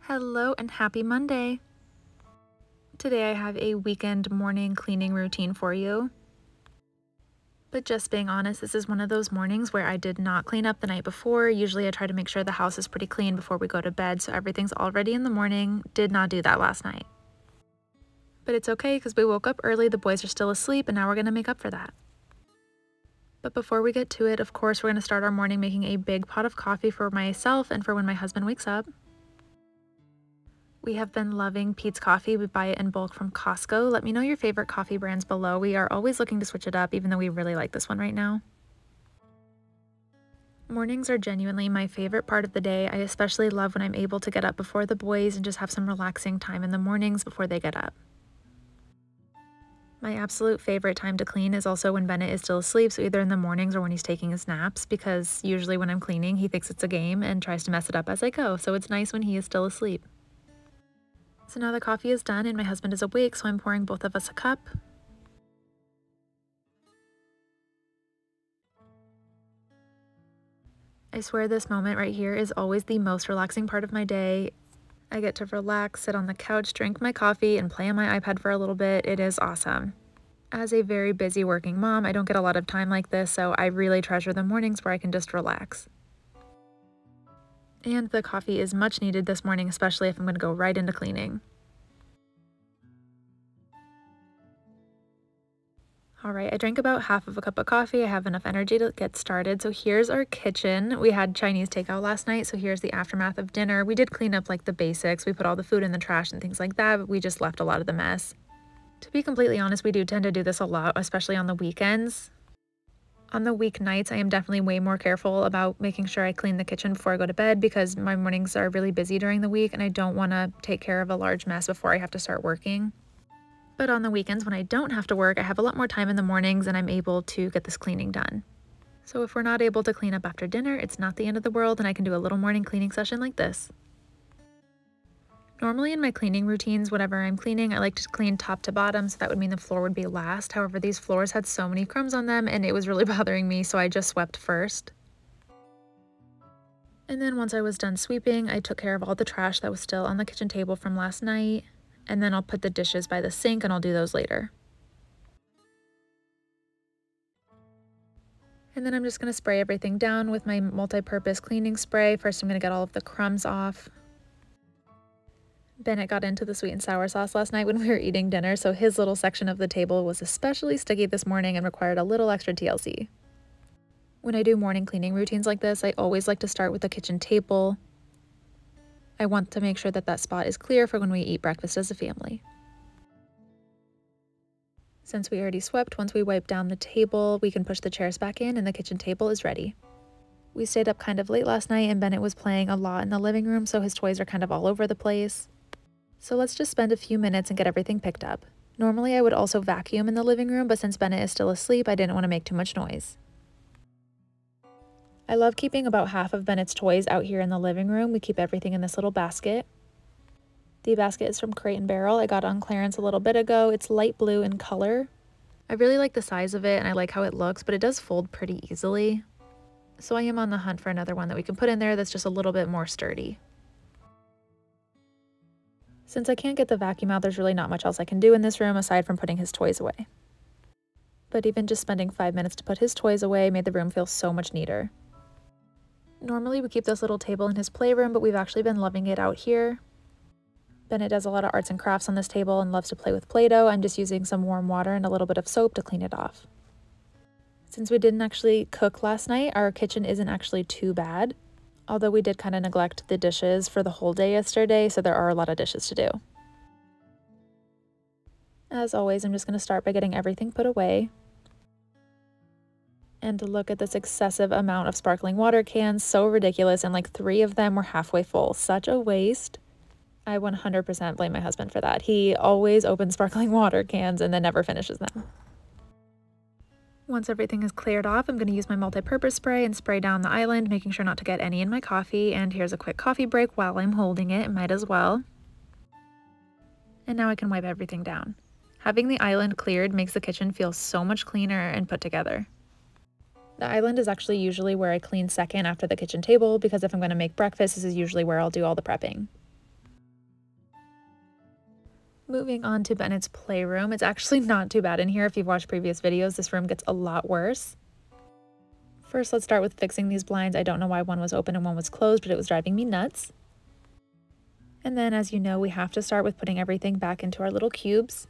Hello and happy Monday! Today I have a weekend morning cleaning routine for you. But just being honest, this is one of those mornings where I did not clean up the night before. Usually I try to make sure the house is pretty clean before we go to bed, so everything's all ready in the morning. Did not do that last night. But it's okay because we woke up early, the boys are still asleep, and now we're going to make up for that. But before we get to it, of course, we're going to start our morning making a big pot of coffee for myself and for when my husband wakes up. We have been loving Peet's Coffee. We buy it in bulk from Costco. Let me know your favorite coffee brands below. We are always looking to switch it up, even though we really like this one right now. Mornings are genuinely my favorite part of the day. I especially love when I'm able to get up before the boys and just have some relaxing time in the mornings before they get up. My absolute favorite time to clean is also when Bennett is still asleep, so either in the mornings or when he's taking his naps, because usually when I'm cleaning, he thinks it's a game and tries to mess it up as I go, so it's nice when he is still asleep. So now the coffee is done and my husband is awake, so I'm pouring both of us a cup. I swear this moment right here is always the most relaxing part of my day. I get to relax, sit on the couch, drink my coffee, and play on my iPad for a little bit. It is awesome. As a very busy working mom, I don't get a lot of time like this, so I really treasure the mornings where I can just relax. And the coffee is much needed this morning, especially if I'm going to go right into cleaning. Alright, I drank about half of a cup of coffee. I have enough energy to get started. So here's our kitchen. We had Chinese takeout last night, so here's the aftermath of dinner. We did clean up like the basics. We put all the food in the trash and things like that, but we just left a lot of the mess. To be completely honest, we do tend to do this a lot, especially on the weekends. On the weeknights, I am definitely way more careful about making sure I clean the kitchen before I go to bed because my mornings are really busy during the week and I don't want to take care of a large mess before I have to start working. But on the weekends when I don't have to work, I have a lot more time in the mornings and I'm able to get this cleaning done. So if we're not able to clean up after dinner, it's not the end of the world and I can do a little morning cleaning session like this. Normally in my cleaning routines, whenever I'm cleaning, I like to clean top to bottom, so that would mean the floor would be last. However, these floors had so many crumbs on them and it was really bothering me, so I just swept first. And then once I was done sweeping, I took care of all the trash that was still on the kitchen table from last night, and then I'll put the dishes by the sink and I'll do those later. And then I'm just going to spray everything down with my multi-purpose cleaning spray. First I'm going to get all of the crumbs off. Bennett got into the sweet and sour sauce last night when we were eating dinner, so his little section of the table was especially sticky this morning and required a little extra TLC. When I do morning cleaning routines like this, I always like to start with the kitchen table. I want to make sure that that spot is clear for when we eat breakfast as a family. Since we already swept, once we wipe down the table, we can push the chairs back in and the kitchen table is ready. We stayed up kind of late last night and Bennett was playing a lot in the living room, so his toys are kind of all over the place. So let's just spend a few minutes and get everything picked up. Normally I would also vacuum in the living room, but since Bennett is still asleep, I didn't want to make too much noise. I love keeping about half of Bennett's toys out here in the living room. We keep everything in this little basket. The basket is from Crate & Barrel. I got it on clearance a little bit ago. It's light blue in color. I really like the size of it and I like how it looks, but it does fold pretty easily. So I am on the hunt for another one that we can put in there that's just a little bit more sturdy. Since I can't get the vacuum out, there's really not much else I can do in this room aside from putting his toys away. But even just spending 5 minutes to put his toys away made the room feel so much neater. Normally we keep this little table in his playroom, but we've actually been loving it out here. Bennett does a lot of arts and crafts on this table and loves to play with Play-Doh. I'm just using some warm water and a little bit of soap to clean it off. Since we didn't actually cook last night, our kitchen isn't actually too bad. Although we did kind of neglect the dishes for the whole day yesterday, so there are a lot of dishes to do. As always, I'm just going to start by getting everything put away. And look at this excessive amount of sparkling water cans, so ridiculous, and like 3 of them were halfway full. Such a waste. I 100% blame my husband for that. He always opens sparkling water cans and then never finishes them. Once everything is cleared off, I'm going to use my multi-purpose spray and spray down the island, making sure not to get any in my coffee. And here's a quick coffee break while I'm holding it. Might as well. And now I can wipe everything down. Having the island cleared makes the kitchen feel so much cleaner and put together. The island is actually usually where I clean second after the kitchen table because if I'm going to make breakfast, this is usually where I'll do all the prepping. Moving on to Bennett's playroom. It's actually not too bad in here. If you've watched previous videos, this room gets a lot worse. First, let's start with fixing these blinds. I don't know why one was open and one was closed, but it was driving me nuts. And then, as you know, we have to start with putting everything back into our little cubes.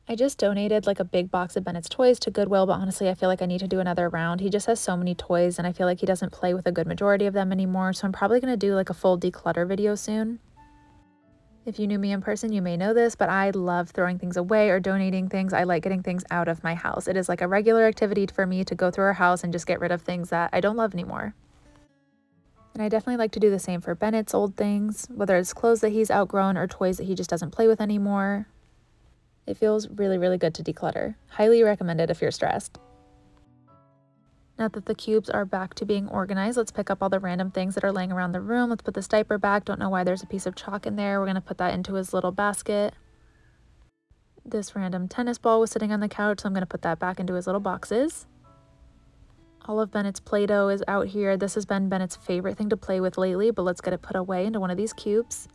I just donated like a big box of Bennett's toys to Goodwill, but honestly, I feel like I need to do another round. He just has so many toys, and I feel like he doesn't play with a good majority of them anymore, so I'm probably going to do like a full declutter video soon. If you knew me in person, you may know this, but I love throwing things away or donating things. I like getting things out of my house. It is like a regular activity for me to go through our house and just get rid of things that I don't love anymore. And I definitely like to do the same for Bennett's old things, whether it's clothes that he's outgrown or toys that he just doesn't play with anymore. It feels really, really good to declutter. Highly recommended if you're stressed. Now that the cubes are back to being organized, let's pick up all the random things that are laying around the room. Let's put this diaper back. Don't know why there's a piece of chalk in there. We're going to put that into his little basket. This random tennis ball was sitting on the couch, so I'm going to put that back into his little boxes. All of Bennett's Play-Doh is out here. This has been Bennett's favorite thing to play with lately, but let's get it put away into one of these cubes.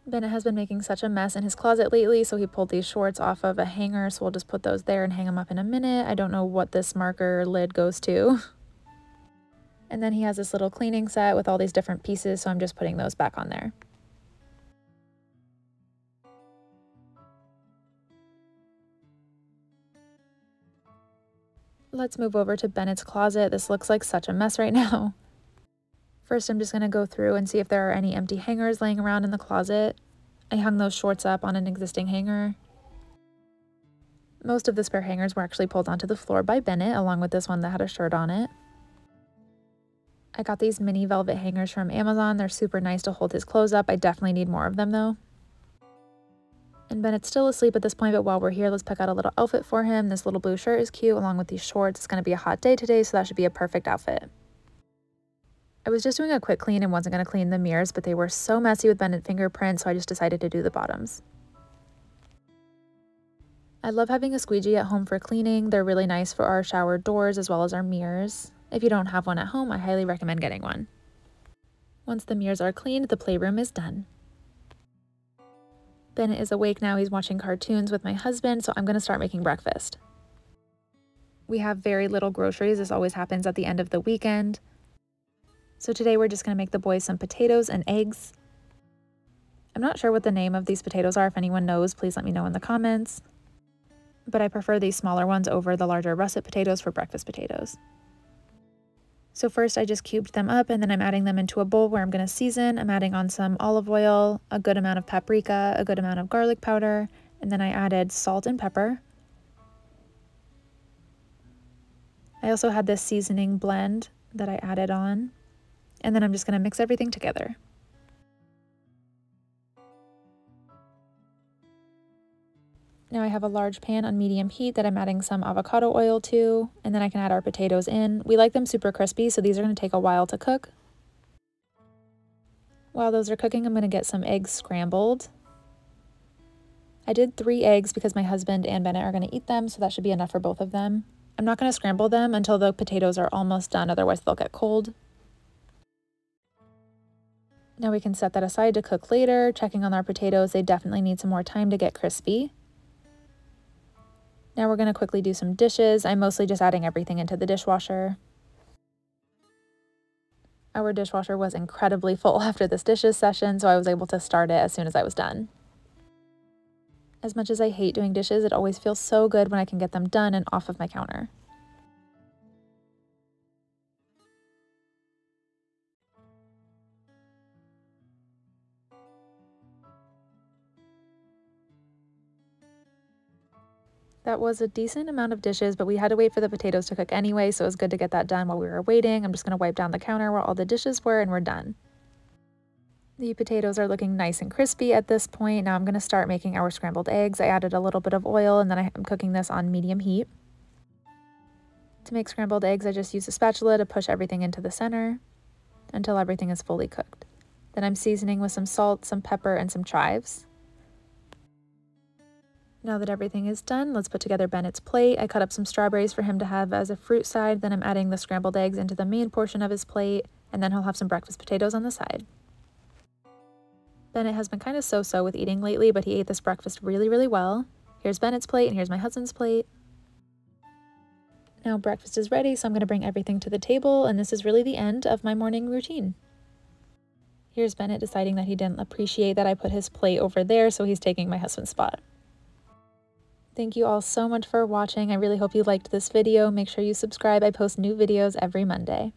Bennett has been making such a mess in his closet lately, so he pulled these shorts off of a hanger, so we'll just put those there and hang them up in a minute. I don't know what this marker lid goes to. And then he has this little cleaning set with all these different pieces, so I'm just putting those back on there. Let's move over to Bennett's closet. This looks like such a mess right now. First, I'm just going to go through and see if there are any empty hangers laying around in the closet. I hung those shorts up on an existing hanger. Most of the spare hangers were actually pulled onto the floor by Bennett, along with this one that had a shirt on it. I got these mini velvet hangers from Amazon. They're super nice to hold his clothes up. I definitely need more of them though. And Bennett's still asleep at this point, but while we're here, let's pick out a little outfit for him. This little blue shirt is cute along with these shorts. It's going to be a hot day today, so that should be a perfect outfit. I was just doing a quick clean and wasn't going to clean the mirrors, but they were so messy with Bennett fingerprints, so I just decided to do the bottoms. I love having a squeegee at home for cleaning. They're really nice for our shower doors as well as our mirrors. If you don't have one at home, I highly recommend getting one. Once the mirrors are cleaned, the playroom is done. Bennett is awake now. He's watching cartoons with my husband, so I'm going to start making breakfast. We have very little groceries. This always happens at the end of the weekend. So today we're just going to make the boys some potatoes and eggs. I'm not sure what the name of these potatoes are. If anyone knows, please let me know in the comments. But I prefer these smaller ones over the larger russet potatoes for breakfast potatoes. So first I just cubed them up and then I'm adding them into a bowl where I'm going to season. I'm adding on some olive oil, a good amount of paprika, a good amount of garlic powder, and then I added salt and pepper. I also had this seasoning blend that I added on. And then I'm just going to mix everything together. Now I have a large pan on medium heat that I'm adding some avocado oil to, and then I can add our potatoes in. We like them super crispy, so these are going to take a while to cook. While those are cooking, I'm going to get some eggs scrambled. I did 3 eggs because my husband and Bennett are going to eat them, so that should be enough for both of them. I'm not going to scramble them until the potatoes are almost done, otherwise they'll get cold. Now we can set that aside to cook later. Checking on our potatoes, they definitely need some more time to get crispy. Now we're going to quickly do some dishes. I'm mostly just adding everything into the dishwasher. Our dishwasher was incredibly full after this dishes session, so I was able to start it as soon as I was done. As much as I hate doing dishes, it always feels so good when I can get them done and off of my counter. That was a decent amount of dishes, but we had to wait for the potatoes to cook anyway, so it was good to get that done while we were waiting. I'm just going to wipe down the counter where all the dishes were and we're done. The potatoes are looking nice and crispy at this point. Now I'm going to start making our scrambled eggs. I added a little bit of oil and then I'm cooking this on medium heat. To make scrambled eggs, I just use a spatula to push everything into the center until everything is fully cooked. Then I'm seasoning with some salt, some pepper, and some chives. Now that everything is done, let's put together Bennett's plate. I cut up some strawberries for him to have as a fruit side. Then I'm adding the scrambled eggs into the main portion of his plate. and then he'll have some breakfast potatoes on the side. Bennett has been kind of so-so with eating lately, but he ate this breakfast really, really well. Here's Bennett's plate, and here's my husband's plate. Now breakfast is ready, so I'm going to bring everything to the table, and this is really the end of my morning routine. Here's Bennett deciding that he didn't appreciate that I put his plate over there, so he's taking my husband's spot. Thank you all so much for watching. I really hope you liked this video. Make sure you subscribe. I post new videos every Monday.